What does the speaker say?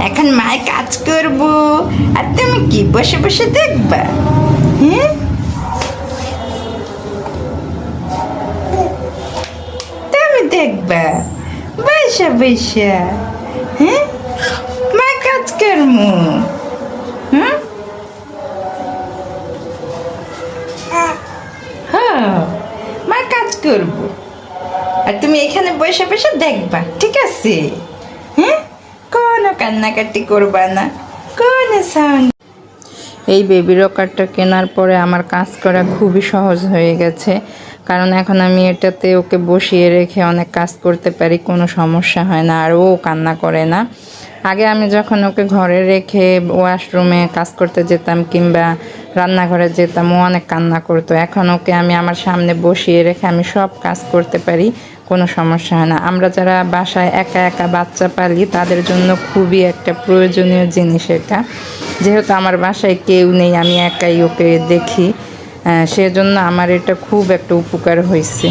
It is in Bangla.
এখন মায় কাজ করব আর তুমি কি বসে বসে দেখবা? হ্যাঁ, তুমি দেখবা বসে বসে? হ্যাঁ, মা কাজ করবো। হ্যাঁ, হ্যাঁ, মা কাজ করব আর তুমি এখানে বসে বসে দেখবা, ঠিক আছে? হ্যাঁ, কোনো কান্নাকাটি করবা না, কোনো সাউন্ড। এই বেবি রকারটা কেনার পরে আমার কাজ করা খুবই সহজ হয়ে গেছে, কারণ এখন আমি এটাতে ওকে বসিয়ে রেখে অনেক কাজ করতে পারি, কোনো সমস্যা হয় না, আর ও কান্না করে না। আগে আমি যখন ওকে ঘরে রেখে ওয়াশরুমে কাজ করতে যেতাম কিংবা রান্নাঘরে যেতাম, ও অনেক কান্না করতো। এখন ওকে আমি আমার সামনে বসিয়ে রেখে আমি সব কাজ করতে পারি, কোনো সমস্যা হয় না। আমরা যারা বাসায় একা একা বাচ্চা পালি তাদের জন্য খুবই একটা প্রয়োজনীয় জিনিস এটা। যেহেতু আমার বাসায় কেউ নেই, আমি একাই ওকে দেখি, সেজন্য আমার এটা খুব একটা উপকার হয়েছে।